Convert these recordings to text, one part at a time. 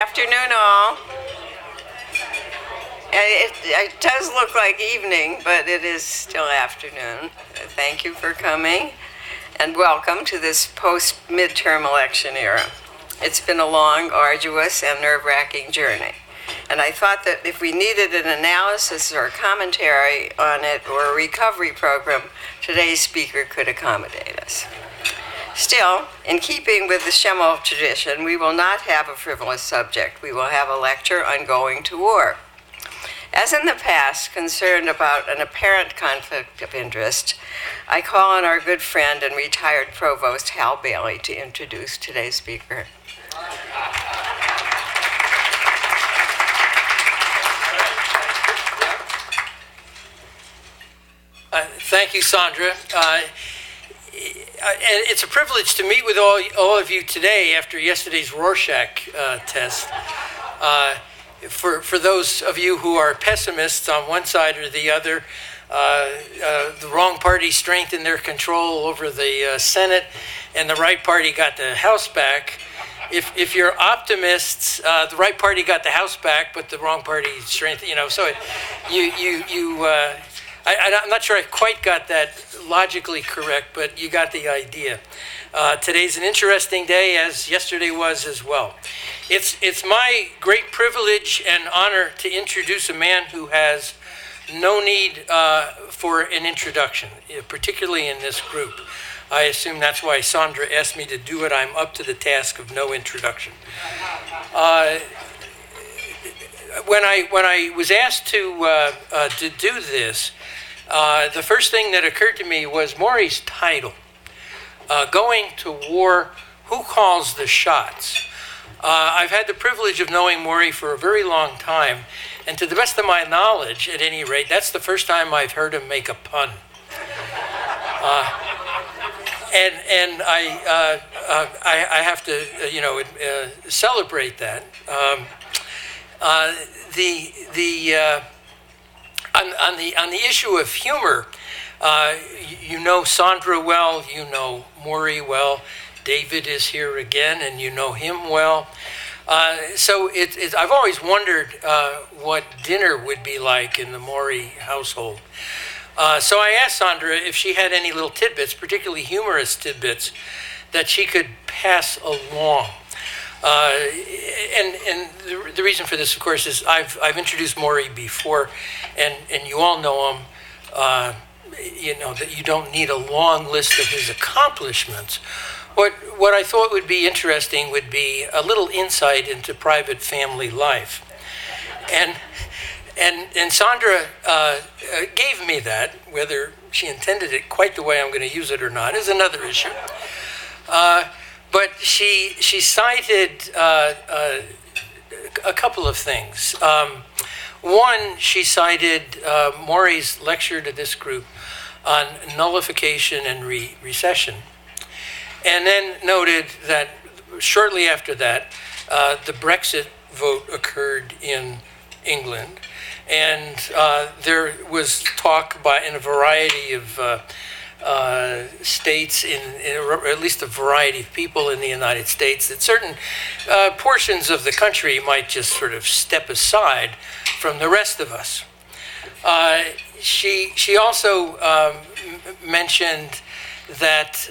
Afternoon, all. It does look like evening, but it is still afternoon. Thank you for coming, and welcome to this post-midterm election era. It's been a long, arduous, and nerve-wracking journey, and I thought that if we needed an analysis or a commentary on it or a recovery program, today's speaker could accommodate us. Still, in keeping with the Schemel tradition, we will not have a frivolous subject. We will have a lecture on going to war. As in the past, concerned about an apparent conflict of interest, I call on our good friend and retired provost, Hal Bailey, to introduce today's speaker. Thank you, Sandra. And it's a privilege to meet with all of you today after yesterday's Rorschach test. For those of you who are pessimists on one side or the other, the wrong party strengthened their control over the Senate, and the right party got the House back. If you're optimists, the right party got the House back, but the wrong party strengthened. So I'm not sure I quite got that logically correct, but you got the idea. Today's an interesting day, as yesterday was as well. It's my great privilege and honor to introduce a man who has no need for an introduction, particularly in this group. I assume that's why Sandra asked me to do it. I'm up to the task of no introduction. When I was asked to do this, the first thing that occurred to me was Morey's title, Going to War, Who Calls the Shots? I've had the privilege of knowing Morey for a very long time, and to the best of my knowledge, at any rate, that's the first time I've heard him make a pun. And I have to, celebrate that. On the issue of humor, you know Sandra well, you know Morey well, David is here again, and you know him well. So I've always wondered what dinner would be like in the Morey household. So I asked Sandra if she had any little tidbits, particularly humorous tidbits, that she could pass along. And the reason for this, of course, is I've introduced Morey before, and you all know him. That you don't need a long list of his accomplishments. What I thought would be interesting would be a little insight into private family life, and Sandra gave me that. Whether she intended it quite the way I'm going to use it or not is another issue. But she cited a couple of things. One, she cited Morey's lecture to this group on nullification and recession, and then noted that shortly after that, the Brexit vote occurred in England, and there was talk in a variety of states, or at least a variety of people in the United States, that certain portions of the country might just sort of step aside from the rest of us. She also mentioned that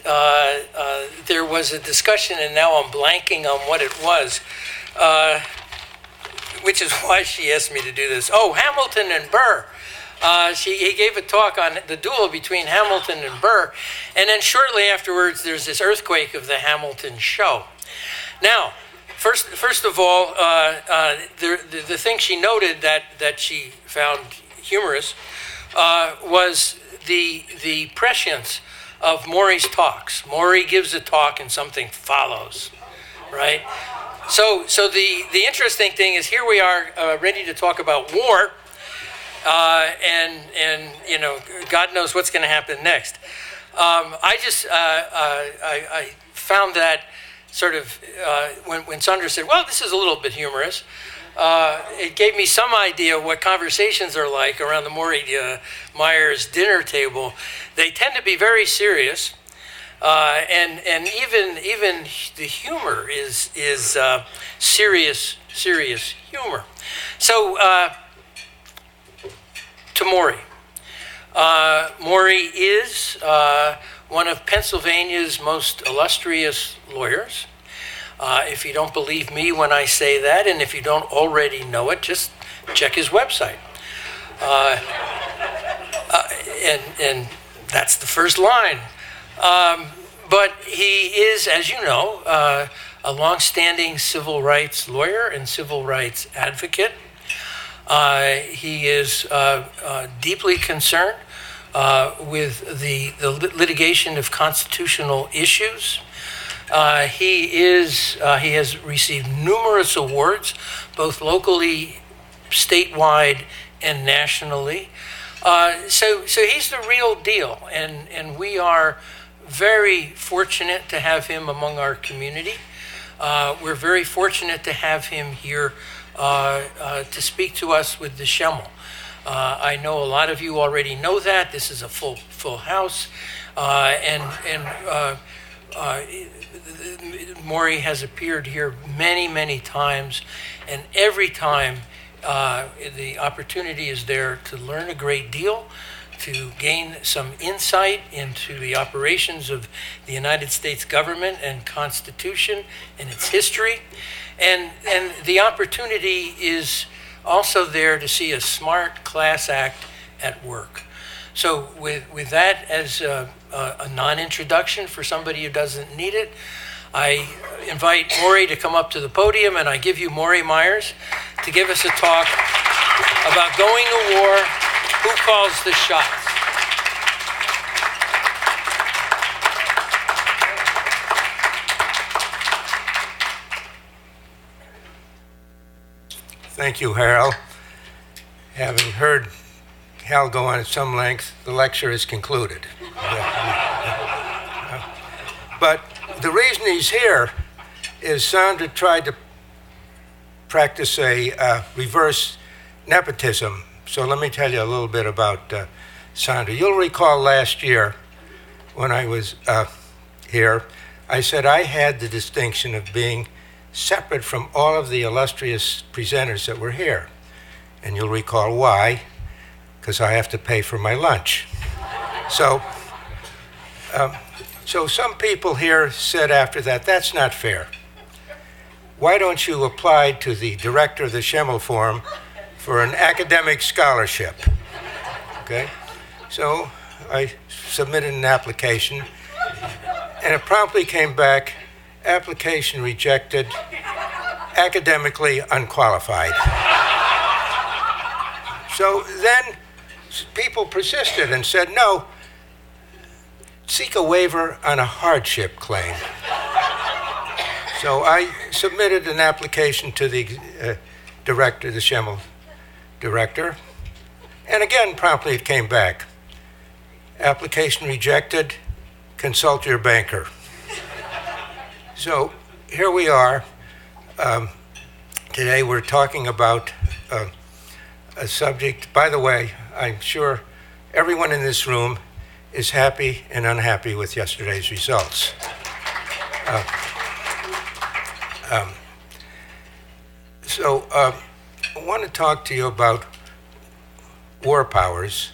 there was a discussion, and now I'm blanking on what it was, which is why she asked me to do this. Oh, Hamilton and Burr. He gave a talk on the duel between Hamilton and Burr, and then shortly afterwards, there's this earthquake of the Hamilton show. Now, first of all, the thing she noted that she found humorous was the prescience of Morey's talks. Morey gives a talk, and something follows, right? So the interesting thing is, here we are ready to talk about war. And God knows what's going to happen next. I found that sort of when Sandra said, "Well, this is a little bit humorous," it gave me some idea of what conversations are like around the Morey Myers dinner table. They tend to be very serious. and even the humor is serious humor. So to Morey. Morey is one of Pennsylvania's most illustrious lawyers. If you don't believe me when I say that, and if you don't already know it, just check his website. And that's the first line. But he is, as you know, a longstanding civil rights lawyer and civil rights advocate. He is deeply concerned with the litigation of constitutional issues. He has received numerous awards, both locally, statewide, and nationally. So he's the real deal, and we are very fortunate to have him among our community. We're very fortunate to have him here to speak to us with the Schemel. I know a lot of you already know that. This is a full house, and Morey has appeared here many times, and every time the opportunity is there to learn a great deal, to gain some insight into the operations of the United States government and Constitution and its history. And the opportunity is also there to see a smart class act at work. So with that as a non-introduction for somebody who doesn't need it, I invite Morey to come up to the podium, and I give you Morey Myers to give us a talk about going to war, who calls the shots. Thank you, Harold. Having heard Hal go on at some length, the lecture is concluded. But the reason he's here is Sandra tried to practice a reverse nepotism. So let me tell you a little bit about Sandra. You'll recall last year when I was here, I said I had the distinction of being separate from all of the illustrious presenters that were here. And you'll recall why, because I have to pay for my lunch. So some people here said after that, that's not fair. Why don't you apply to the director of the Schemel Forum for an academic scholarship? Okay? So I submitted an application, and it promptly came back, application rejected, academically unqualified. So then people persisted and said, no, seek a waiver on a hardship claim. So I submitted an application to the director, the Schemel director, and again, promptly it came back. Application rejected, consult your banker. So here we are. Today we're talking about a subject, by the way, I'm sure everyone in this room is happy and unhappy with yesterday's results. I want to talk to you about war powers,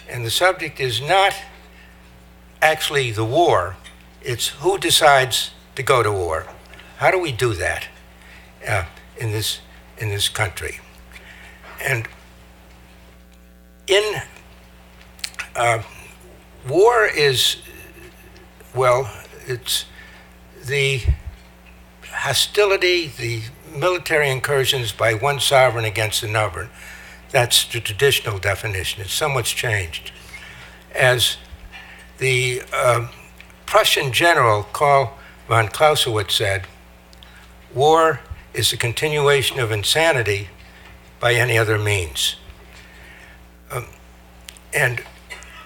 and the subject is not actually the war, it's who decides to go to war. How do we do that in this country? And in war is, well, it's the hostility, the military incursions by one sovereign against another. That's the traditional definition. It's somewhat changed. As the Prussian general Karl von Clausewitz said, war is a continuation of insanity by any other means. And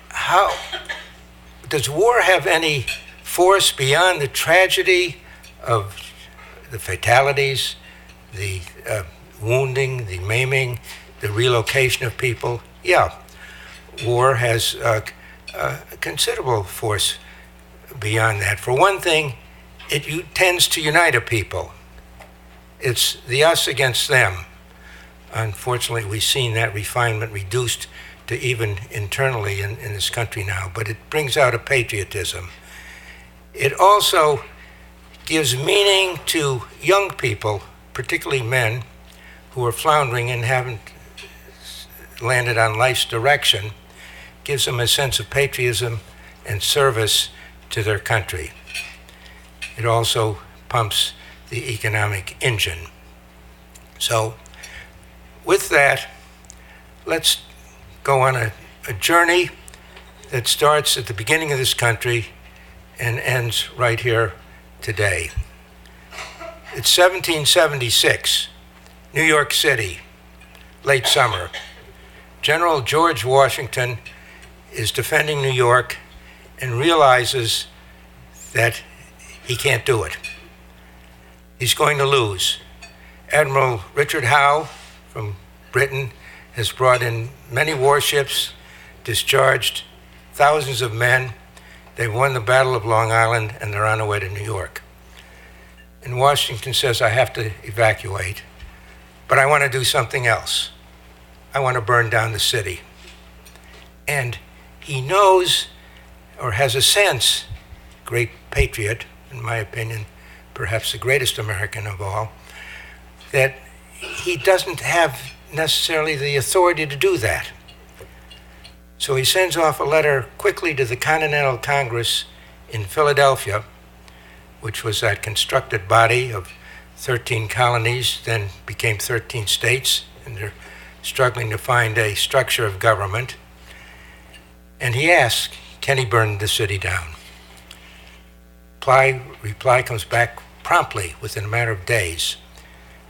how does war have any force beyond the tragedy of the fatalities, the wounding, the maiming, the relocation of people? Yeah, war has considerable force beyond that. For one thing, it tends to unite a people. It's the us against them. Unfortunately, we've seen that refinement reduced to even internally in this country now, but it brings out a patriotism. It also gives meaning to young people, particularly men, who are floundering and haven't landed on life's direction, gives them a sense of patriotism and service to their country. It also pumps the economic engine. So with that, let's go on a journey that starts at the beginning of this country and ends right here today. It's 1776, New York City, late summer. General George Washington is defending New York and realizes that he can't do it. He's going to lose. Admiral Richard Howe from Britain has brought in many warships, discharged thousands of men. They've won the Battle of Long Island, and they're on their way to New York. And Washington says, I have to evacuate, but I want to do something else. I want to burn down the city. And he knows, or has a sense, great patriot, in my opinion, perhaps the greatest American of all, that he doesn't have necessarily the authority to do that. So he sends off a letter quickly to the Continental Congress in Philadelphia, which was that constructed body of 13 colonies, then became 13 states, and they're struggling to find a structure of government. And he asks, can he burn the city down? Reply comes back promptly within a matter of days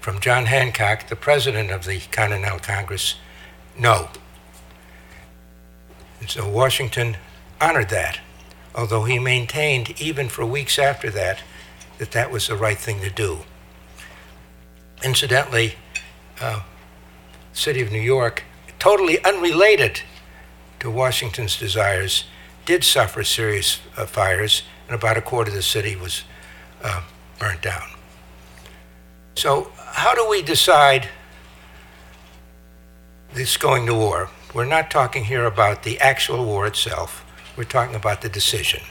from John Hancock, the president of the Continental Congress, no. And so Washington honored that, although he maintained even for weeks after that that that was the right thing to do. Incidentally, the city of New York, totally unrelated to Washington's desires, did suffer serious fires, and about a quarter of the city was burnt down. So how do we decide this going to war? We're not talking here about the actual war itself. We're talking about the decision,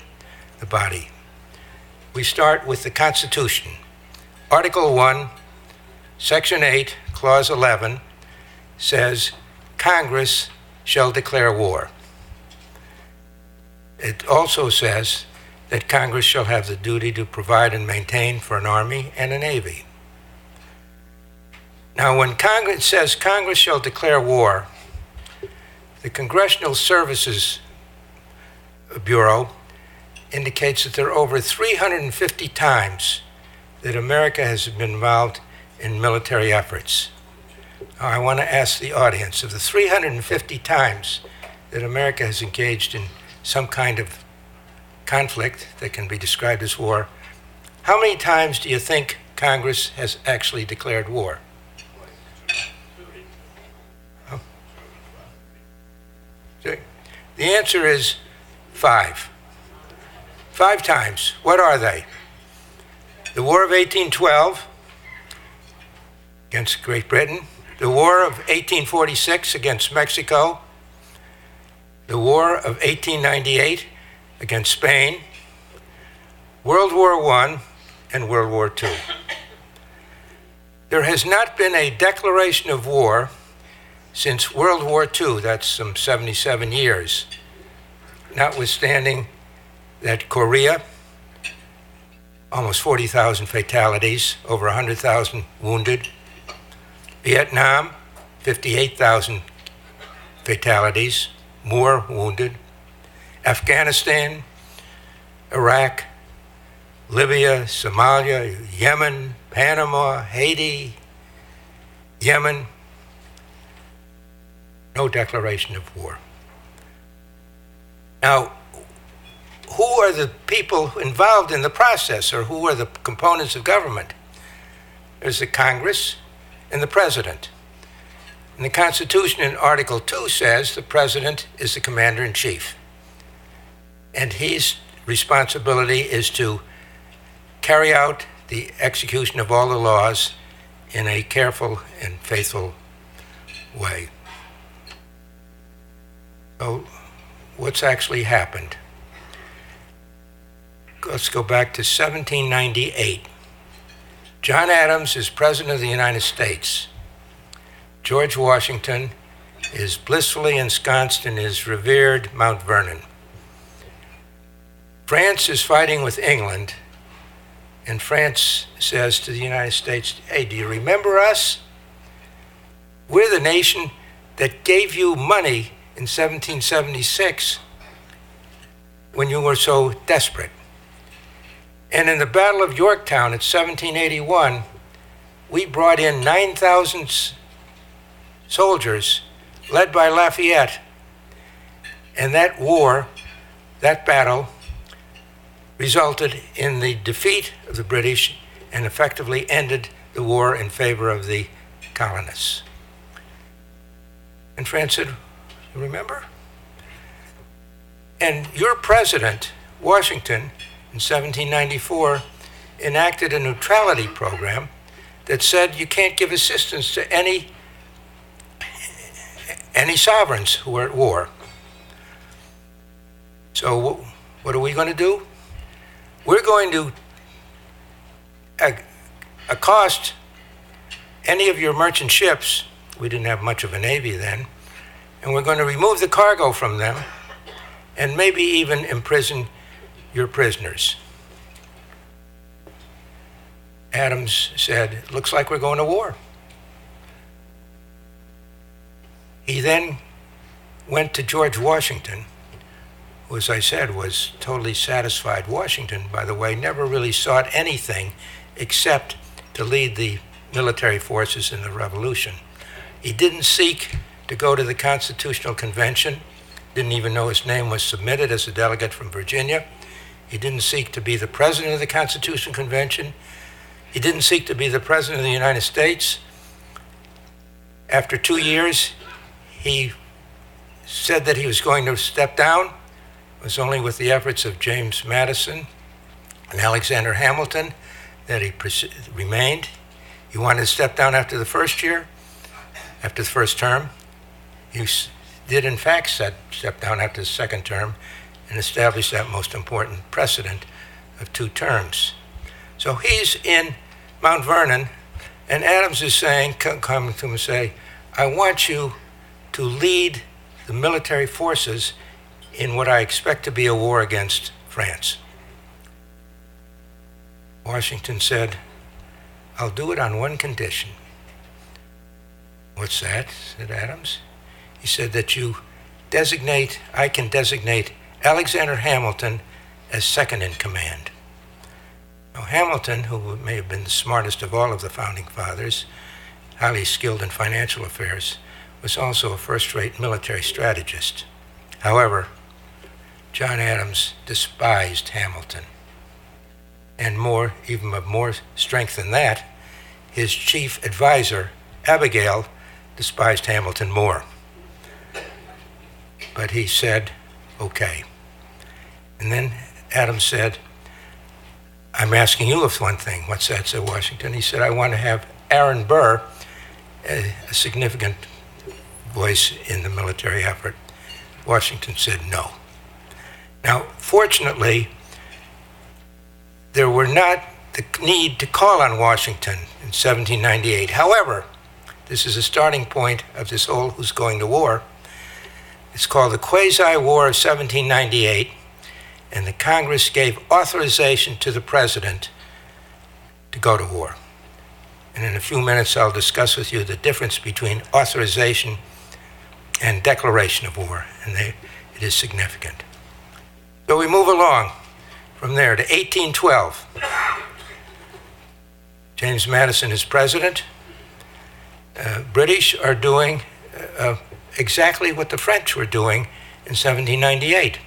the body. We start with the Constitution. Article 1, Section 8, Clause 11 says, Congress shall declare war. It also says that Congress shall have the duty to provide and maintain for an army and a navy. Now, when Congress says Congress shall declare war, the Congressional Services Bureau indicates that there are over 350 times that America has been involved in military efforts. Now, I want to ask the audience, of the 350 times that America has engaged in some kind of conflict that can be described as war, how many times do you think Congress has actually declared war? Oh. The answer is 5. 5 times. What are they? The War of 1812 against Great Britain, the War of 1846 against Mexico, the War of 1898 against Spain, World War I, and World War II. There has not been a declaration of war since World War II, that's some 77 years, notwithstanding that Korea, almost 40,000 fatalities, over 100,000 wounded. Vietnam, 58,000 fatalities, more wounded. Afghanistan, Iraq, Libya, Somalia, Yemen, Panama, Haiti, Yemen. No declaration of war. Now, who are the people involved in the process, or who are the components of government? There's the Congress and the President. And the Constitution in Article 2 says the President is the Commander-in-Chief. And he's responsibility is to carry out the execution of all the laws in a careful and faithful way. So, what's actually happened? Let's go back to 1798. John Adams is President of the United States. George Washington is blissfully ensconced in his revered Mount Vernon. France is fighting with England, and France says to the United States, hey, do you remember us? We're the nation that gave you money in 1776 when you were so desperate. And in the Battle of Yorktown in 1781, we brought in 9,000 soldiers led by Lafayette. And that war, that battle, resulted in the defeat of the British and effectively ended the war in favor of the colonists. And France said, you remember? And your president, Washington, in 1794, enacted a neutrality program that said you can't give assistance to any sovereigns who are at war. So what are we going to do? We're going to accost any of your merchant ships. We didn't have much of a navy then. And we're going to remove the cargo from them and maybe even imprison your prisoners. Adams said, looks like we're going to war. He then went to George Washington, who, as I said, was totally satisfied. Washington, by the way, never really sought anything except to lead the military forces in the Revolution. He didn't seek to go to the Constitutional Convention, didn't even know his name was submitted as a delegate from Virginia. He didn't seek to be the president of the Constitutional Convention. He didn't seek to be the president of the United States. After 2 years, he said that he was going to step down. It was only with the efforts of James Madison and Alexander Hamilton that he remained. He wanted to step down after the first year, after the first term. He did, in fact, step down after the second term and establish that most important precedent of 2 terms. So he's in Mount Vernon, and Adams is saying, come to him and say, I want you to lead the military forces in what I expect to be a war against France. Washington said, I'll do it on one condition. What's that? Said Adams. He said that I can designate Alexander Hamilton as second in command. Now, Hamilton, who may have been the smartest of all of the founding fathers, highly skilled in financial affairs, was also a first-rate military strategist. However, John Adams despised Hamilton. And even of more strength than that, his chief advisor, Abigail, despised Hamilton more. But he said, okay. And then Adams said, I'm asking you of one thing. What's that, said Washington? He said, I want to have Aaron Burr, a significant voice in the military effort. Washington said no. Now, fortunately, there were not the need to call on Washington in 1798. However, this is a starting point of this whole who's going to war. It's called the Quasi-War of 1798, and the Congress gave authorization to the president to go to war. And in a few minutes, I'll discuss with you the difference between authorization and declaration of war, and it is significant. So we move along from there to 1812. James Madison is president. British are doing exactly what the French were doing in 1798.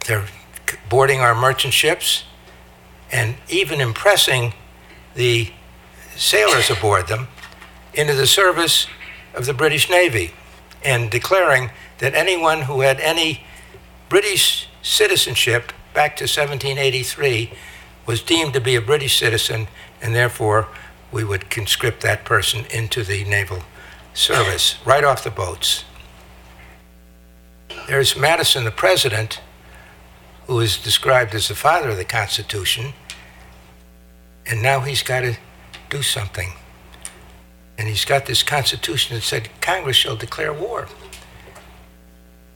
They're boarding our merchant ships and even impressing the sailors aboard them into the service of the British Navy and declaring that anyone who had any British citizenship back to 1783 was deemed to be a British citizen, and therefore we would conscript that person into the naval service right off the boats. There's Madison, the president, who is described as the father of the Constitution, and now he's got to do something. And he's got this Constitution that said Congress shall declare war.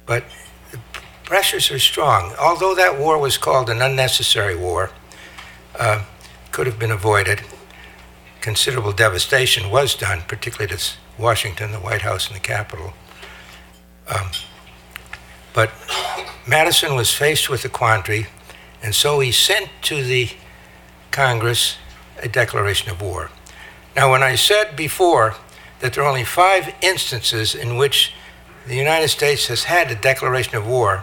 But the pressures are strong. Although that war was called an unnecessary war, could have been avoided. Considerable devastation was done, particularly to Washington, the White House, and the Capitol. But Madison was faced with a quandary, and so he sent to the Congress a declaration of war. Now, when I said before that there are only 5 instances in which the United States has had a declaration of war,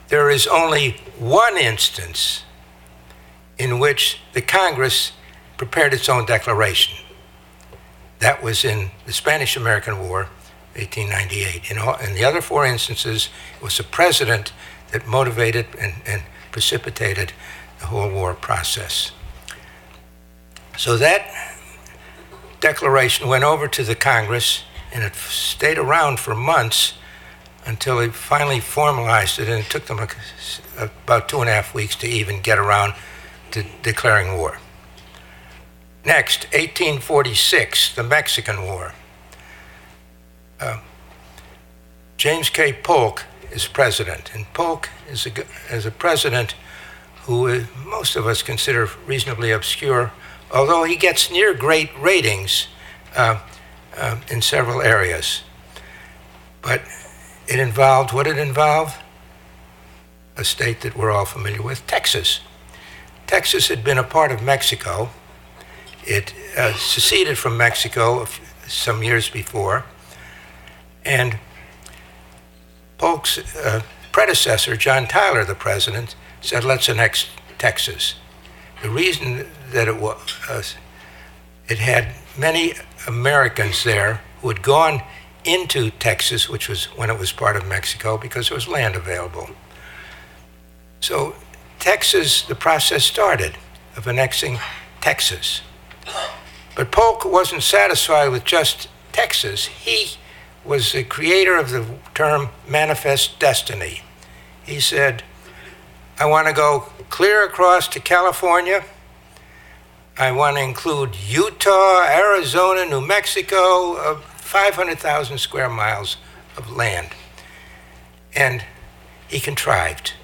there is only one instance in which the Congress prepared its own declaration. That was in the Spanish-American War, 1898. In the other 4 instances, it was the president that motivated and precipitated the whole war process. So that declaration went over to the Congress, and it stayed around for months until they finally formalized it, and it took them about 2.5 weeks to even get around to declaring war. Next, 1846, the Mexican War. James K. Polk is president, and Polk is a president who most of us consider reasonably obscure, although he gets near great ratings in several areas. But it involved, what it involved? A state that we're all familiar with, Texas. Texas had been a part of Mexico. It seceded from Mexico some years before, and Polk's predecessor, John Tyler, the president, said, let's annex Texas. The reason that it had many Americans there who had gone into Texas, which was when it was part of Mexico, because there was land available. So Texas, the process started of annexing Texas. But Polk wasn't satisfied with just Texas. He was the creator of the term manifest destiny. He said, I want to go clear across to California. I want to include Utah, Arizona, New Mexico, 500,000 square miles of land. And he contrived.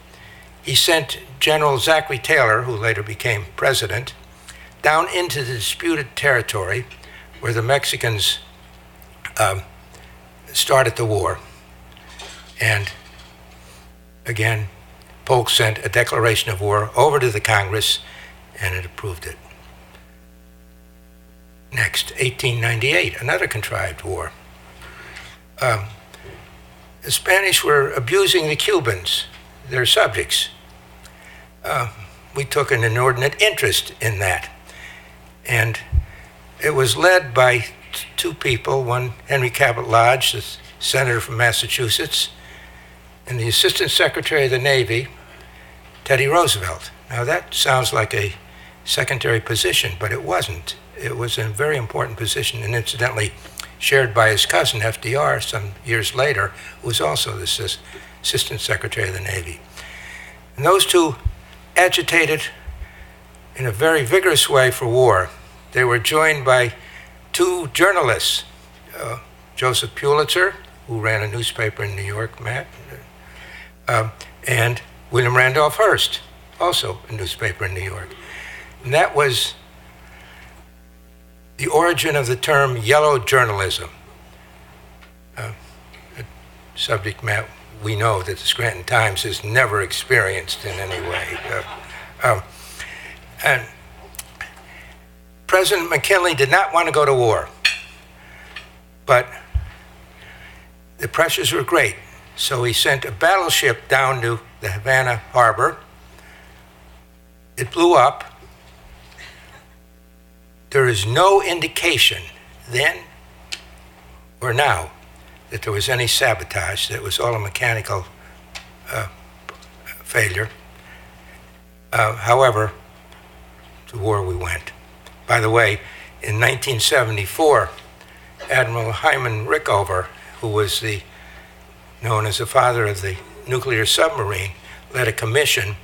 He sent General Zachary Taylor, who later became president, down into the disputed territory where the Mexicans started the war. And again, Polk sent a declaration of war over to the Congress, and it approved it. Next, 1898, another contrived war. The Spanish were abusing the Cubans, their subjects. We took an inordinate interest in that. And it was led by 2 people, one Henry Cabot Lodge, the senator from Massachusetts, and the Assistant Secretary of the Navy, Teddy Roosevelt. Now that sounds like a secondary position, but it wasn't. It was a very important position, and incidentally shared by his cousin, FDR, some years later, who was also the Assistant Secretary of the Navy. And those 2 agitated in a very vigorous way for war. They were joined by 2 journalists, Joseph Pulitzer, who ran a newspaper in New York, Matt, and William Randolph Hearst, also a newspaper in New York. And that was the origin of the term yellow journalism. A subject matter we know that the Scranton Times has never experienced in any way. And President McKinley did not want to go to war, but the pressures were great. So he sent a battleship down to the Havana harbor. It blew up. There is no indication then or now that there was any sabotage. That was all a mechanical failure. However, to war we went. By the way, in 1974, Admiral Hyman Rickover, who was known as the father of the nuclear submarine, led a commission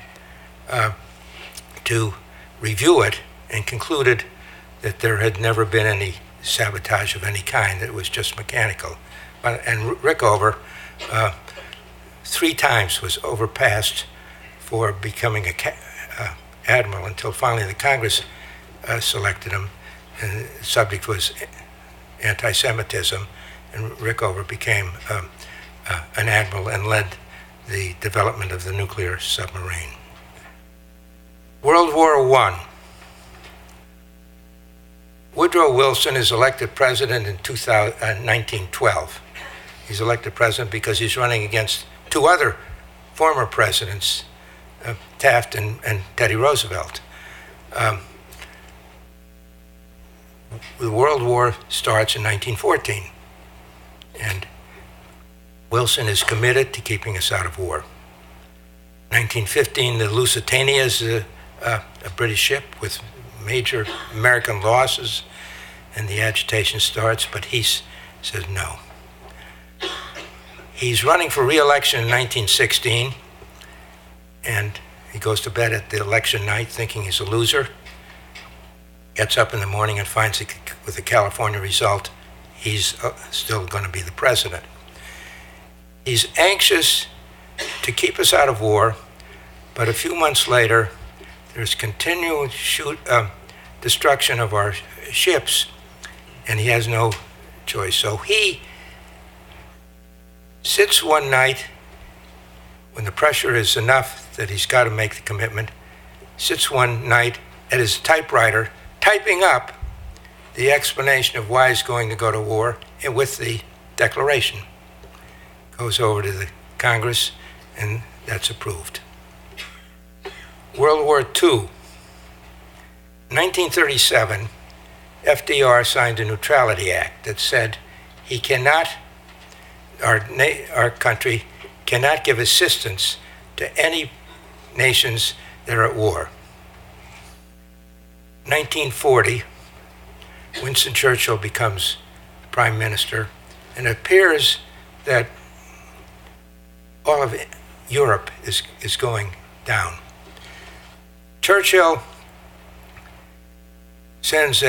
to review it and concluded that there had never been any sabotage of any kind. It was just mechanical. And Rickover 3 times was overpassed for becoming a admiral until finally the Congress selected him. And the subject was anti-Semitism, and Rickover became an admiral and led the development of the nuclear submarine. World War I. Woodrow Wilson is elected president in 1912. He's elected president because he's running against 2 other former presidents, Taft and Teddy Roosevelt. The World War starts in 1914, and Wilson is committed to keeping us out of war. 1915, the Lusitania is a British ship with major American losses, and the agitation starts, but he says no. He's running for re-election in 1916, and he goes to bed at the election night thinking he's a loser, gets up in the morning and finds that with the California result, he's still going to be the president. He's anxious to keep us out of war, but a few months later, there's continual destruction of our ships, and he has no choice. So he sits one night when the pressure is enough that he's got to make the commitment, sits one night at his typewriter typing up the explanation of why he's going to go to war and with the declaration. Goes over to the Congress, and that's approved. World War II. 1937, FDR signed a Neutrality Act that said he cannot, our country cannot give assistance to any nations that are at war. 1940, Winston Churchill becomes prime minister, and it appears that all of Europe is going down. Churchill sends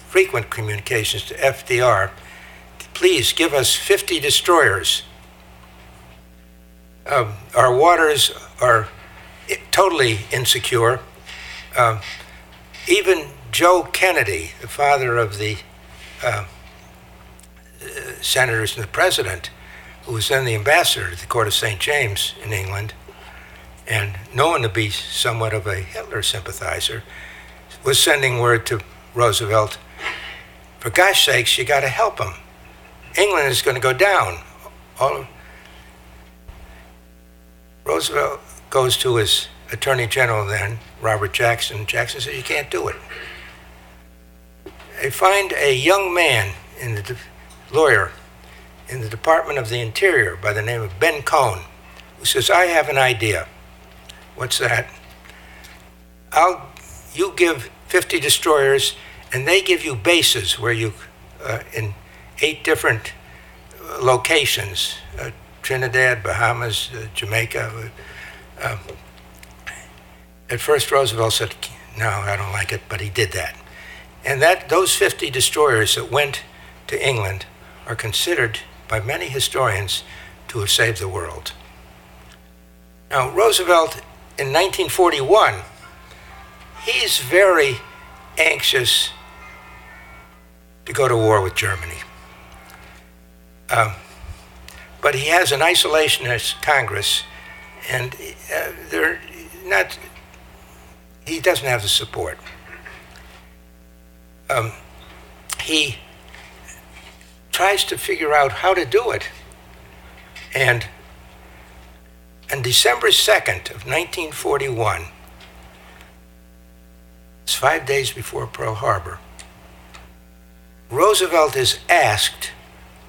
frequent communications to FDR, please give us 50 destroyers. Our waters are totally insecure. Even Joe Kennedy, the father of the senators and the president, who was then the ambassador to the court of St. James in England, and known to be somewhat of a Hitler sympathizer, was sending word to Roosevelt, for gosh sakes, you got to help him. England is going to go down. Roosevelt goes to his Attorney General then, Robert Jackson. Jackson says, you can't do it. They find a young man, lawyer, in the Department of the Interior by the name of Ben Cohn, who says, I have an idea. What's that? You give 50 destroyers, and they give you bases where you, in 8 different locations, Trinidad, Bahamas, Jamaica. At first, Roosevelt said, no, I don't like it, but he did that. And those 50 destroyers that went to England are considered by many historians to have saved the world. Now, Roosevelt, in 1941, he's very anxious to go to war with Germany. But he has an isolationist Congress, and he doesn't have the support. He tries to figure out how to do it. And on December 2nd of 1941, it's 5 days before Pearl Harbor, Roosevelt is asked,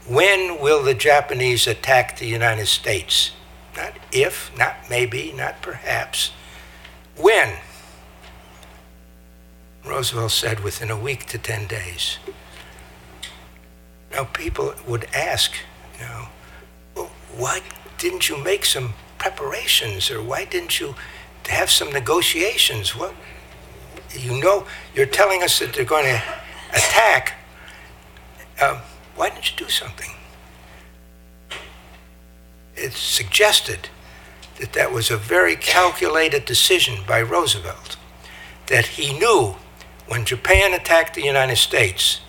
when will the Japanese attack the United States? not if, not maybe, not perhaps. When? Roosevelt said within a week to 10 days. Now people would ask, well, why didn't you make some preparations, or why didn't you have some negotiations? What, you're telling us that they're going to attack. Why didn't you do something? It's suggested that that was a very calculated decision by Roosevelt, that he knew when Japan attacked the United States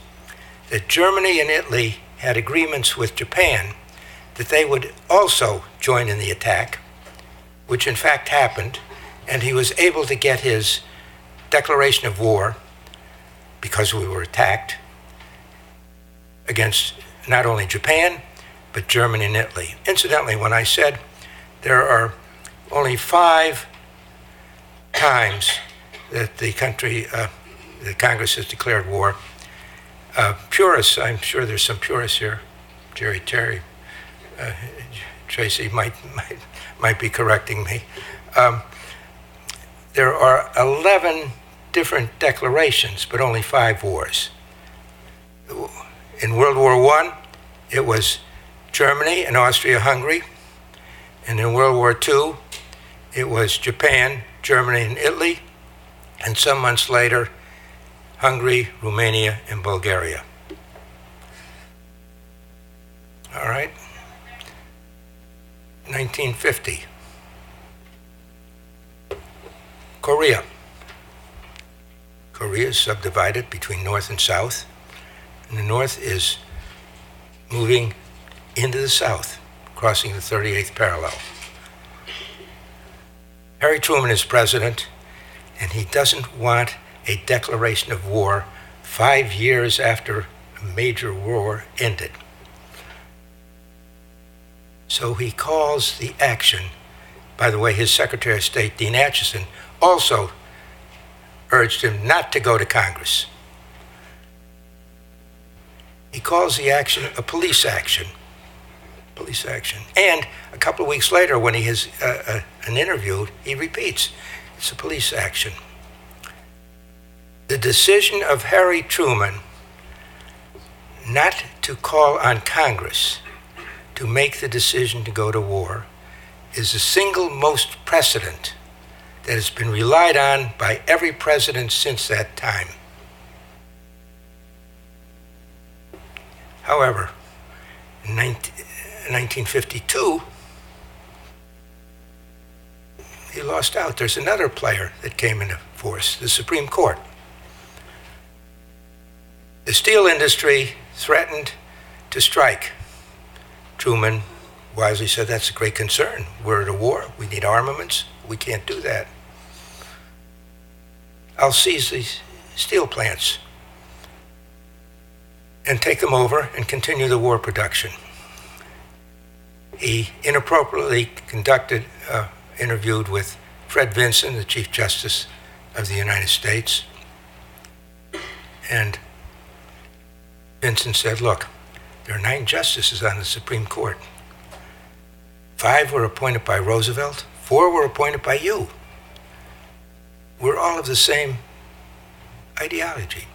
that Germany and Italy had agreements with Japan that they would also join in the attack, which in fact happened, and he was able to get his declaration of war, because we were attacked, against not only Japan, but Germany and Italy. Incidentally, when I said there are only 5 times that the Congress has declared war, purists, I'm sure there's some purists here, Terry, Tracy might be correcting me. There are 11 different declarations, but only 5 wars. In World War I, it was Germany and Austria-Hungary. And in World War II, it was Japan, Germany, and Italy. And some months later, Hungary, Romania, and Bulgaria. All right. 1950. Korea. Korea is subdivided between North and South. And the North is moving into the South, crossing the 38th parallel. Harry Truman is president, and he doesn't want a declaration of war 5 years after a major war ended. So he calls the action. By the way, his Secretary of State, Dean Acheson, also urged him not to go to Congress. He calls the action a police action. Police action. And a couple of weeks later, when he has an interview, he repeats, it's a police action. The decision of Harry Truman not to call on Congress to make the decision to go to war is the single most precedent that has been relied on by every president since that time. However, in 1952, he lost out. There's another player that came into force, the Supreme Court. The steel industry threatened to strike. Truman wisely said, that's a great concern. We're at a war. We need armaments. We can't do that. I'll seize these steel plants and take them over and continue the war production. He inappropriately interviewed with Fred Vinson, the Chief Justice of the United States. And Vinson said, look, there are 9 justices on the Supreme Court. 5 were appointed by Roosevelt, 4 were appointed by you. We're all of the same ideology.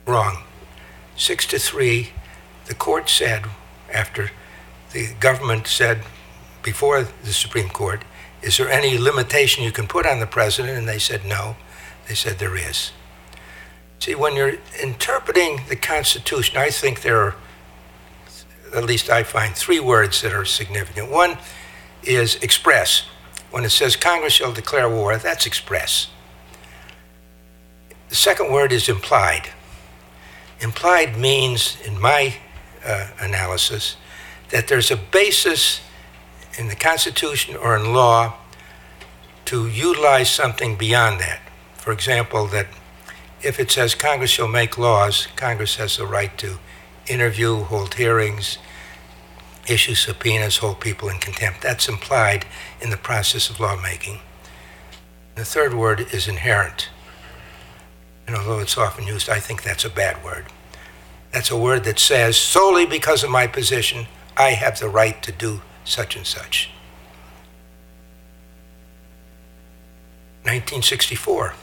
Wrong. 6-3, the court said, after the government said before the Supreme Court, is there any limitation you can put on the president? And they said no. They said there is. See, when you're interpreting the Constitution, I think there are, at least I find, 3 words that are significant. One is express. When it says Congress shall declare war, that's express. The second word is implied. Implied means, in my analysis, that there's a basis in the Constitution or in law to utilize something beyond that. For example, that if it says Congress shall make laws, Congress has the right to interview, hold hearings, issue subpoenas, hold people in contempt. That's implied in the process of lawmaking. The third word is inherent. And although it's often used, I think that's a bad word. That's a word that says, solely because of my position, I have the right to do such and such. 1964,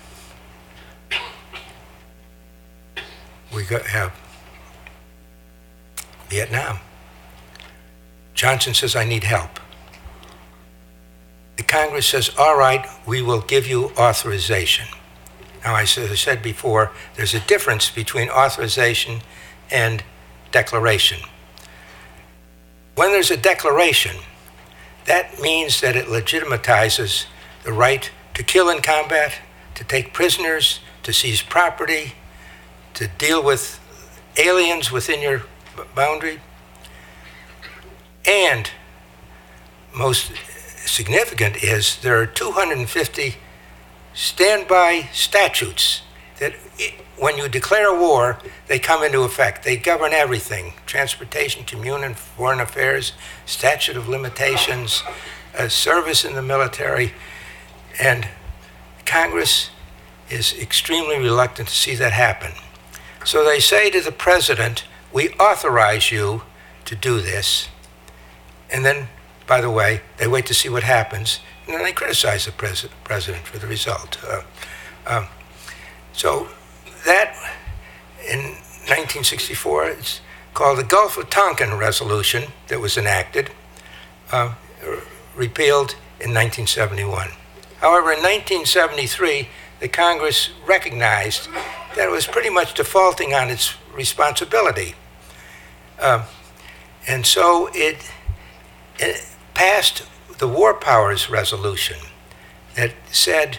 we have Vietnam. Johnson says, I need help. The Congress says, all right, we will give you authorization. Now, as I said before, there's a difference between authorization and declaration. When there's a declaration, that means that it legitimizes the right to kill in combat, to take prisoners, to seize property, to deal with aliens within your boundary. And most significant is there are 250 standby statutes that when you declare war, they come into effect. They govern everything: transportation, communion, foreign affairs, statute of limitations, service in the military. And Congress is extremely reluctant to see that happen. So they say to the president, we authorize you to do this. And then, by the way, they wait to see what happens, and then they criticize the president for the result. So that, in 1964, it's called the Gulf of Tonkin Resolution that was enacted, repealed in 1971. However, in 1973, the Congress recognized that it was pretty much defaulting on its responsibility. And so it passed the War Powers Resolution that said,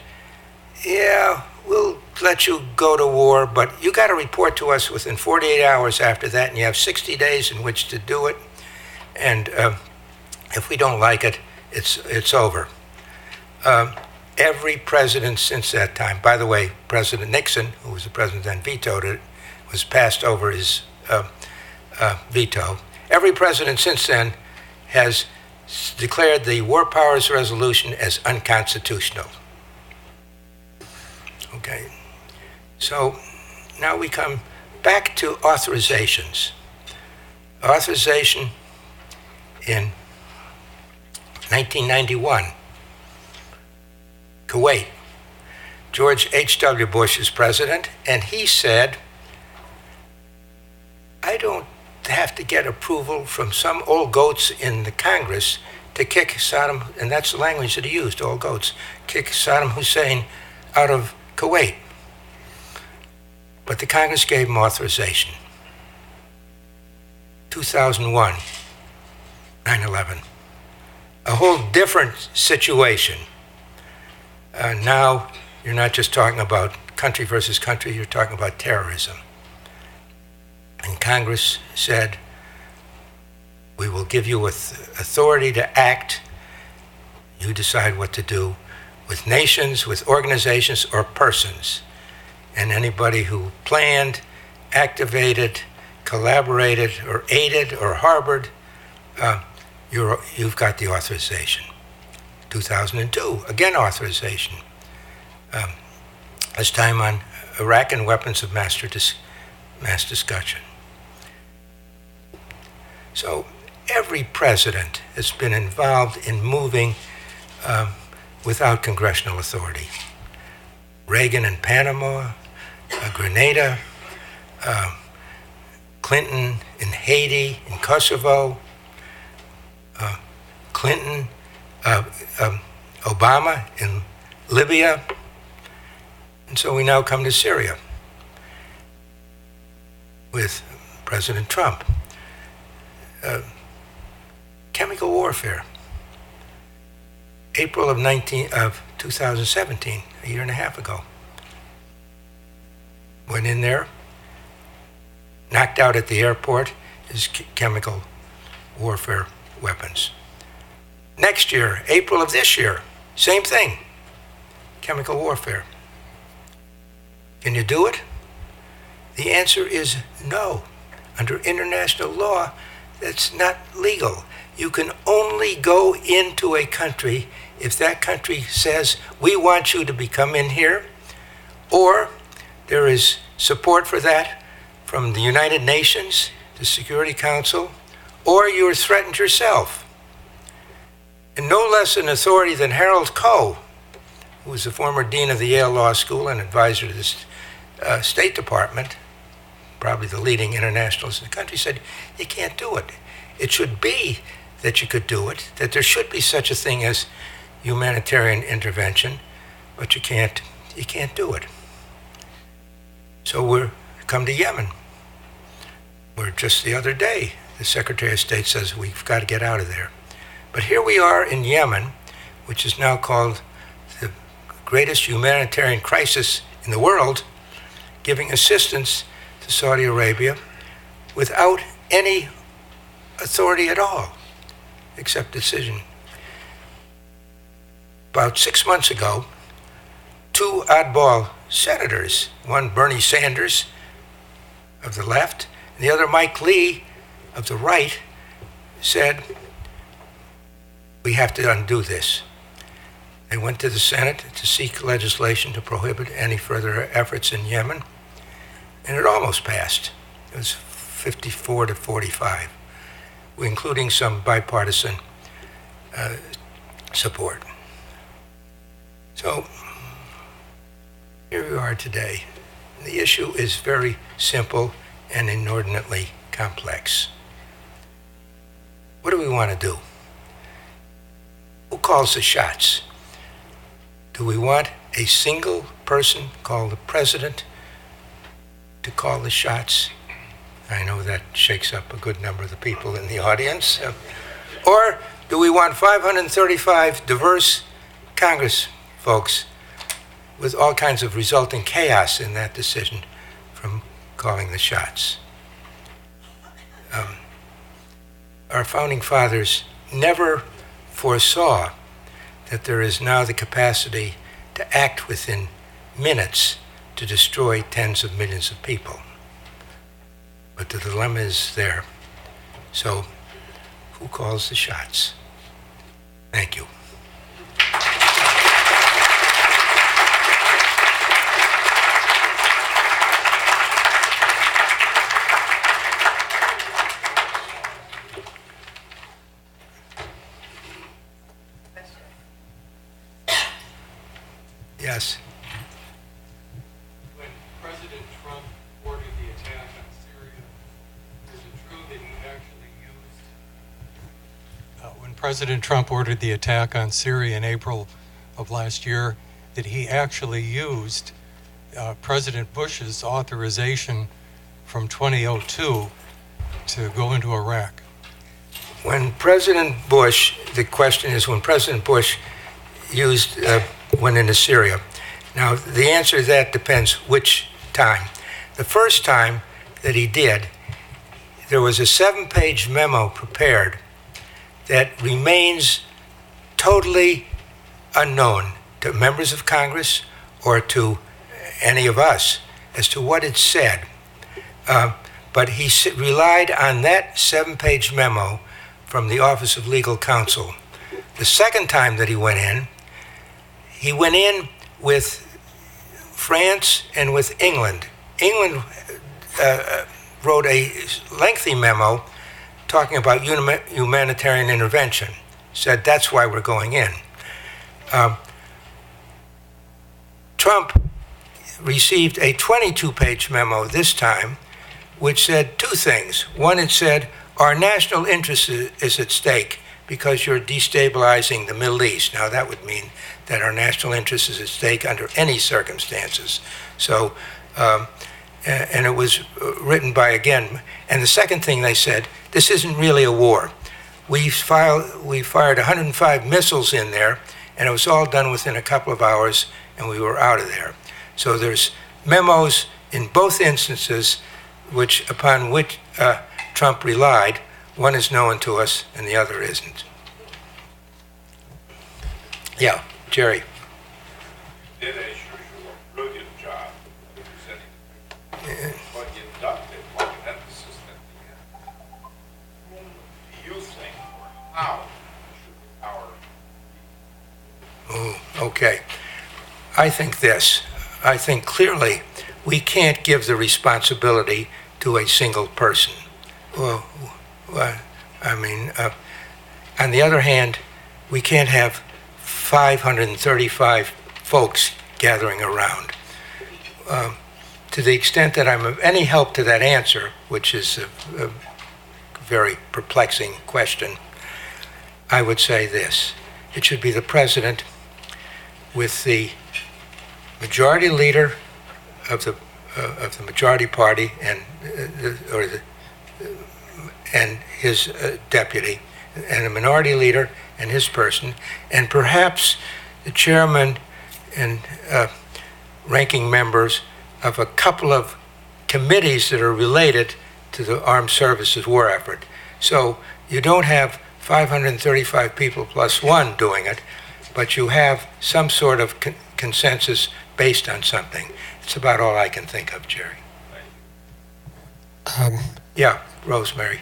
yeah, we'll let you go to war, but you got to report to us within 48 hours after that, and you have 60 days in which to do it. And if we don't like it, it's over. Every president since that time, by the way, President Nixon, who was the president then, vetoed it, was passed over his veto. Every president since then has declared the War Powers Resolution as unconstitutional. Okay, so now we come back to authorizations. Authorization in 1991, Kuwait. George H.W. Bush is president, and he said, I don't have to get approval from some old goats in the Congress to kick Saddam, and that's the language that he used, old goats, kick Saddam Hussein out of Kuwait. But the Congress gave him authorization. 2001, 9/11. A whole different situation. Now, you're not just talking about country versus country, you're talking about terrorism. And Congress said, we will give you authority to act. You decide what to do with nations, with organizations, or persons. And anybody who planned, activated, collaborated, or aided, or harbored, you've got the authorization. 2002, again authorization. This time on Iraq and weapons of mass discussion. So every president has been involved in moving without congressional authority. Reagan in Panama, Grenada, Clinton in Haiti, in Kosovo, Clinton, Obama in Libya, and so we now come to Syria with President Trump. Chemical warfare. April of 2017, a year and a half ago. Went in there, knocked out at the airport his chemical warfare weapons. Next year, April of this year, same thing, chemical warfare. Can you do it? The answer is no. Under international law, that's not legal. You can only go into a country if that country says, we want you to come in here, or there is support for that from the United Nations, the Security Council, or you're threatened yourself. and no less an authority than Harold Coe, who was the former dean of the Yale Law School and advisor to the State Department, probably the leading internationalist in the country, said, you can't do it. It should be that you could do it, that there should be such a thing as humanitarian intervention, but you can't do it. So we're come to Yemen. We're just the other day, the Secretary of State says we've got to get out of there. But here we are in Yemen, which is now called the greatest humanitarian crisis in the world, giving assistance to Saudi Arabia without any authority at all, except decision. About 6 months ago, two oddball senators, one Bernie Sanders of the left, and the other Mike Lee of the right, said, we have to undo this. They went to the Senate to seek legislation to prohibit any further efforts in Yemen, and it almost passed. It was 54 to 45, including some bipartisan support. So here we are today. The issue is very simple and inordinately complex. What do we want to do? Who calls the shots? Do we want a single person called the president to call the shots? I know that shakes up a good number of the people in the audience. Or do we want 535 diverse Congress folks with all kinds of resulting chaos in that decision from calling the shots? Our founding fathers never foresaw that there is now the capacity to act within minutes to destroy tens of millions of people. But the dilemma is there. So, who calls the shots? Thank you. Yes. When President Trump ordered the attack on Syria, is it true that he actually used... when President Trump ordered the attack on Syria in April of last year, that he actually used President Bush's authorization from 2002 to go into Iraq? When President Bush, the question is when President Bush went into Syria. Now, the answer to that depends which time. The first time that he did, there was a 7-page memo prepared that remains totally unknown to members of Congress or to any of us as to what it said. But he relied on that 7-page memo from the Office of Legal Counsel. The second time that he went in with France and with England. England wrote a lengthy memo talking about humanitarian intervention, said that's why we're going in. Trump received a 22-page memo this time, which said two things. One, it said, our national interest is at stake because you're destabilizing the Middle East. Now, that would mean that our national interest is at stake under any circumstances. So, and it was written by, again, and the second thing they said, this isn't really a war. We fired 105 missiles in there, and it was all done within a couple of hours, and we were out of there. So there's memos in both instances upon which Trump relied. One is known to us, and the other isn't. Yeah, Jerry. You did, as usual, a brilliant job of presenting the picture. But you ducked it like an emphasis at the end. Whom do you think, or how should the power be? Oh, okay. I think this. I think clearly we can't give the responsibility to a single person. Well, I mean, on the other hand, we can't have 535 folks gathering around. To the extent that I'm of any help to that answer, which is a very perplexing question, I would say this. It should be the president with the majority leader of the majority party and his deputy, and a minority leader and his person, and perhaps the chairman and ranking members of a couple of committees that are related to the armed services war effort. So you don't have 535 people plus one doing it, but you have some sort of consensus based on something. It's about all I can think of, Jerry. Yeah, Rosemary.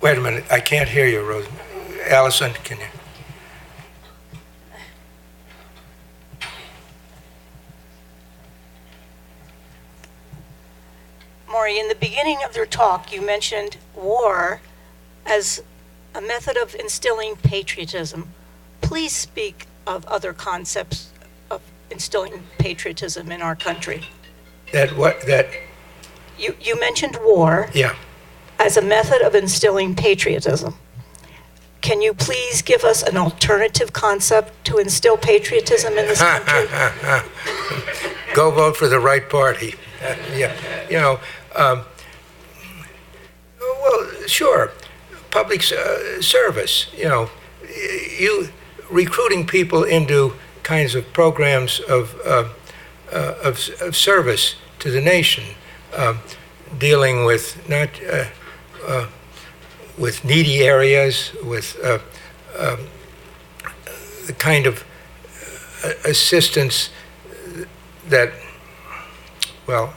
Wait a minute, I can't hear you, Rosemary. Allison, can you? Morey, in the beginning of your talk, you mentioned war as a method of instilling patriotism. Please speak of other concepts of instilling patriotism in our country. You mentioned war. Yeah. As a method of instilling patriotism. Can you please give us an alternative concept to instill patriotism in this country? Go vote for the right party. Yeah, you know, well, sure, public service, you know, you recruiting people into kinds of programs of service to the nation, dealing with not with needy areas, with the kind of assistance that, well,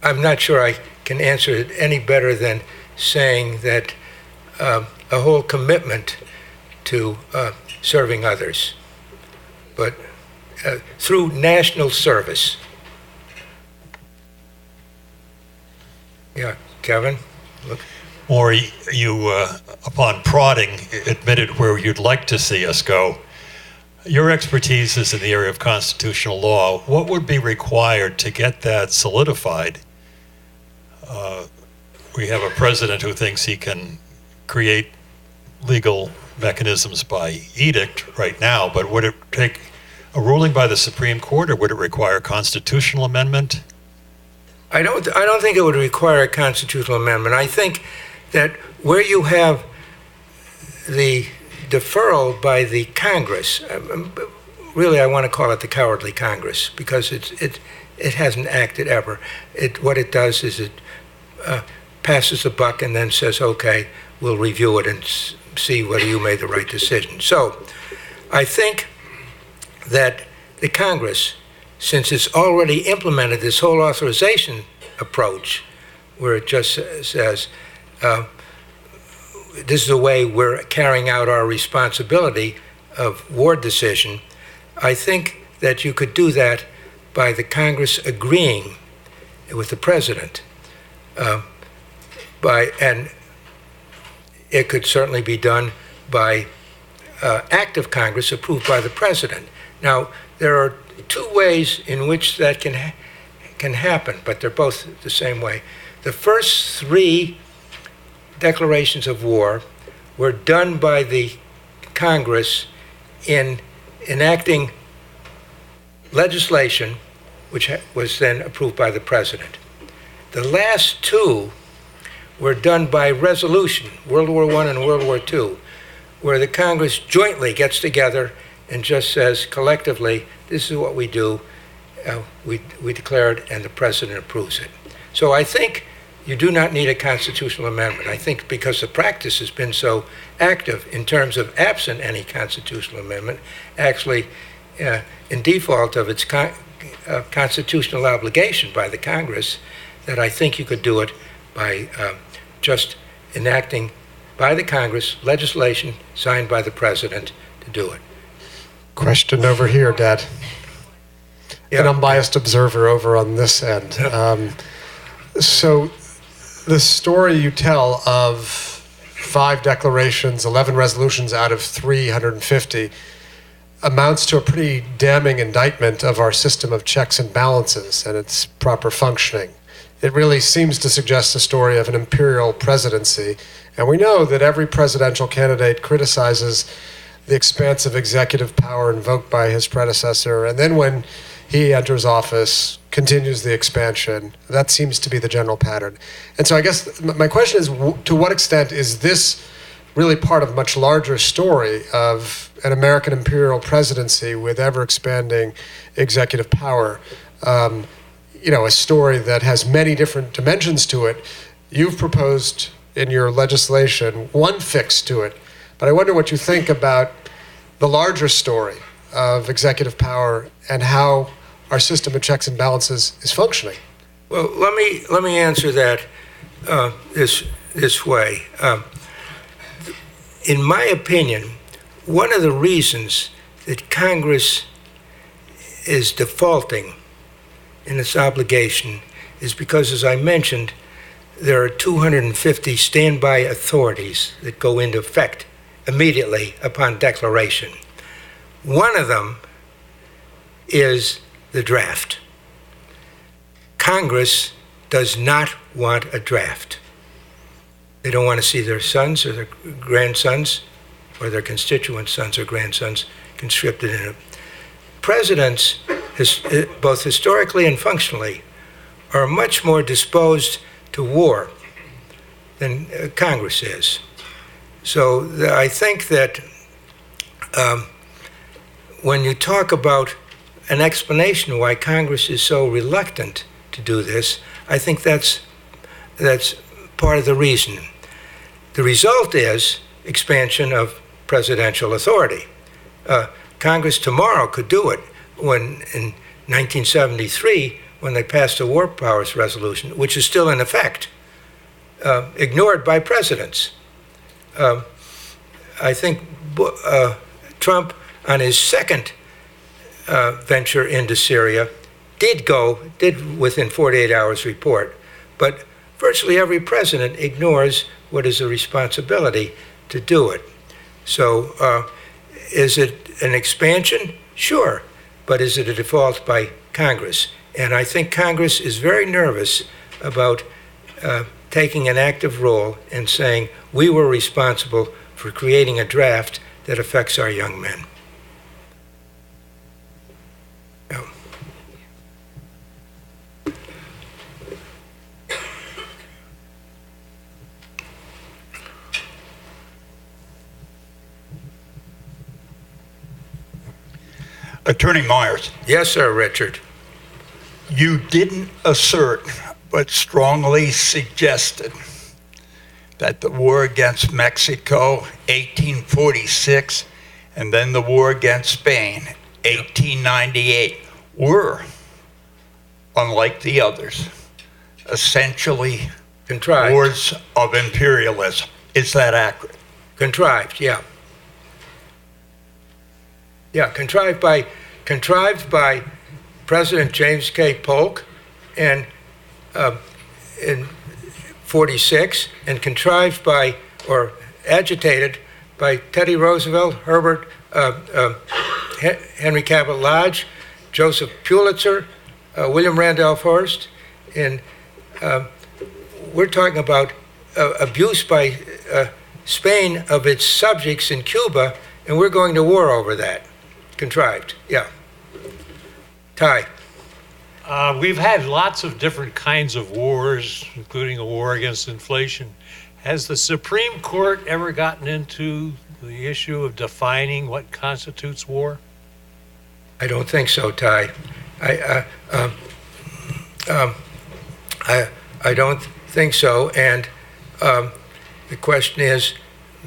I'm not sure I can answer it any better than saying that a whole commitment to serving others, but through national service. Yeah, Kevin? Look. Morey, you, upon prodding, admitted where you'd like to see us go. Your expertise is in the area of constitutional law. What would be required to get that solidified? We have a president who thinks he can create legal mechanisms by edict right now, but would it take a ruling by the Supreme Court, or would it require a constitutional amendment? I don't think it would require a constitutional amendment. I think that where you have the deferral by the Congress, really I want to call it the cowardly Congress, because it hasn't acted ever. What it does is it passes the buck and then says, okay, we'll review it and see whether you made the right decision. So I think that the Congress, since it's already implemented this whole authorization approach, where it just says, this is the way we're carrying out our responsibility of war decision, I think that you could do that by the Congress agreeing with the president. And it could certainly be done by act of Congress approved by the president. Now, there are two ways in which that can happen, but they're both the same way. The first three declarations of war were done by the Congress in enacting legislation, which was then approved by the president. The last two were done by resolution, World War I and World War II, where the Congress jointly gets together and just says collectively, this is what we do, we declare it, and the president approves it. So I think you do not need a constitutional amendment. I think because the practice has been so active in terms of absent any constitutional amendment, actually in default of its constitutional obligation by the Congress, that I think you could do it by just enacting by the Congress legislation signed by the president to do it. Question over here, Dad. Yeah. An unbiased observer over on this end. So the story you tell of 5 declarations, 11 resolutions out of 350 amounts to a pretty damning indictment of our system of checks and balances and its proper functioning. It really seems to suggest a story of an imperial presidency. And we know that every presidential candidate criticizes the expansive executive power invoked by his predecessor. And then when he enters office, continues the expansion. That seems to be the general pattern. And so I guess my question is, to what extent is this really part of a much larger story of an American imperial presidency with ever-expanding executive power? A story that has many different dimensions to it. You've proposed in your legislation one fix to it, but I wonder what you think about the larger story of executive power and how our system of checks and balances is functioning. Well, let me answer that this way. In my opinion, one of the reasons that Congress is defaulting in its obligation is because, as I mentioned, there are 250 standby authorities that go into effect immediately upon declaration. One of them is the draft. Congress does not want a draft. They don't want to see their sons or their grandsons or their constituent sons or grandsons conscripted in it. Presidents, both historically and functionally, are much more disposed to war than Congress is. So I think that when you talk about an explanation why Congress is so reluctant to do this, I think that's part of the reason. The result is expansion of presidential authority. Congress tomorrow could do it when in 1973, when they passed the War Powers Resolution, which is still in effect, ignored by presidents. I think Trump, on his second venture into Syria, did within 48 hours report, but virtually every president ignores what is a responsibility to do it. So is it an expansion? Sure, but is it a default by Congress? And I think Congress is very nervous about taking an active role and saying, we were responsible for creating a draft that affects our young men. Attorney Myers. Yes, sir, Richard. You didn't assert, but strongly suggested that the war against Mexico, 1846, and then the war against Spain, 1898, were, unlike the others, essentially contrived wars of imperialism. Is that accurate? Contrived, yeah. Yeah, contrived by President James K. Polk and in 46, and contrived by, or agitated by Teddy Roosevelt, Herbert, Henry Cabot Lodge, Joseph Pulitzer, William Randolph Hearst, and we're talking about abuse by Spain of its subjects in Cuba, and we're going to war over that. Contrived, yeah. Ty. We've had lots of different kinds of wars, including a war against inflation. Has the Supreme Court ever gotten into the issue of defining what constitutes war? I don't think so, Ty. I don't think so, and the question is,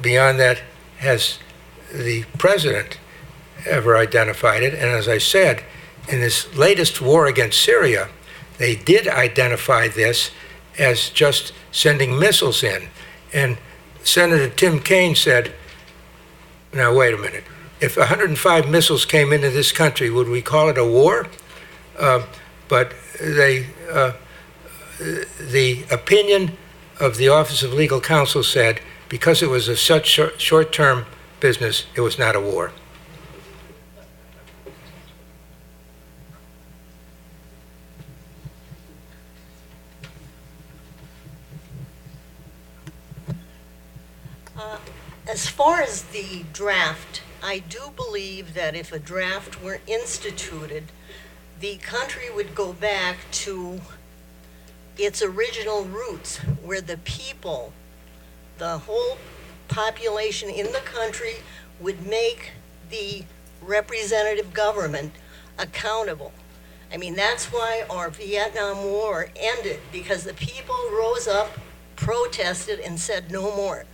beyond that, has the president ever identified it? And as I said, in this latest war against Syria, they did identify this as just sending missiles in. And Senator Tim Kaine said, now wait a minute, if 105 missiles came into this country, would we call it a war? But the opinion of the Office of Legal Counsel said, because it was a such short-term business, it was not a war. As far as the draft, I do believe that if a draft were instituted, the country would go back to its original roots, where the people, the whole population in the country, would make the representative government accountable. I mean, that's why our Vietnam War ended, because the people rose up, protested, and said no more.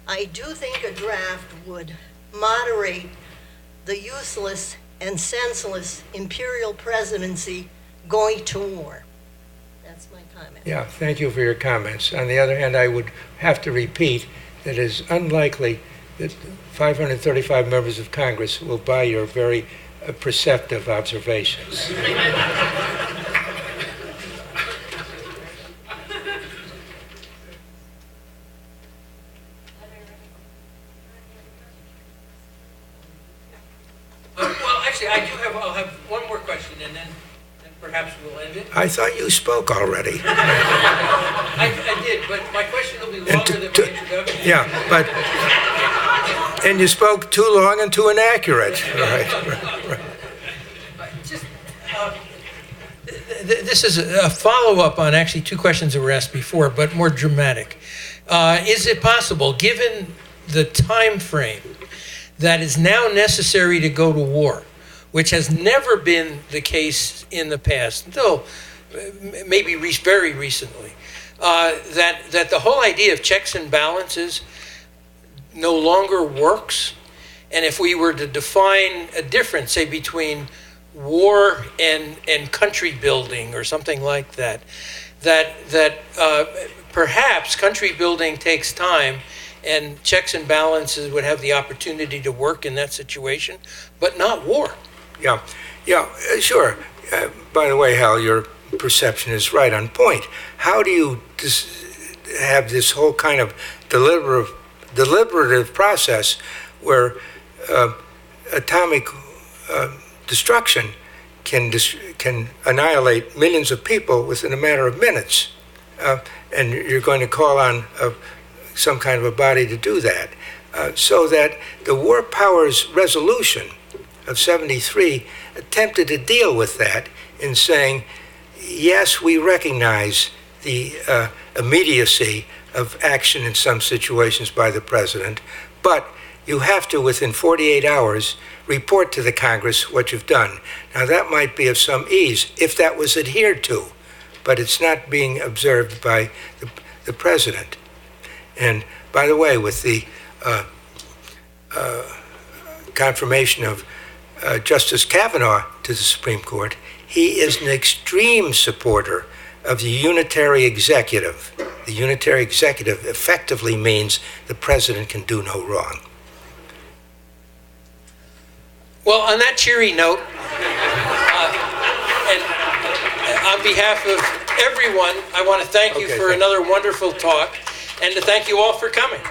I do think a draft would moderate the useless and senseless imperial presidency going to war. That's my comment. Yeah, thank you for your comments. On the other hand, I would have to repeat that it is unlikely that 535 members of Congress will buy your very perceptive observations. Well, actually, I'll have one more question, and then perhaps we'll end it. I thought you spoke already. I did, but my question will be longer than my introduction. Yeah, and you spoke too long and too inaccurate. Right. Just, this is a follow-up on actually two questions that were asked before, but more dramatic. Is it possible, given the time frame that is now necessary to go to war, which has never been the case in the past, until maybe very recently, that the whole idea of checks and balances no longer works? And if we were to define a difference, say, between war and country building or something like that, perhaps country building takes time and checks and balances would have the opportunity to work in that situation, but not war. Yeah, sure. By the way, Hal, your perception is right on point. How do you have this whole kind of deliberative process where atomic destruction can annihilate millions of people within a matter of minutes, and you're going to call on some kind of a body to do that, so that the War Powers Resolution of 73 attempted to deal with that in saying, yes, we recognize the immediacy of action in some situations by the president, but you have to, within 48 hours, report to the Congress what you've done. Now, that might be of some ease if that was adhered to, but it's not being observed by the president. And by the way, with the confirmation of Justice Kavanaugh to the Supreme Court, he is an extreme supporter of the unitary executive. The unitary executive effectively means the president can do no wrong. Well, on that cheery note, and on behalf of everyone, I want to thank you for another wonderful talk, and to thank you all for coming.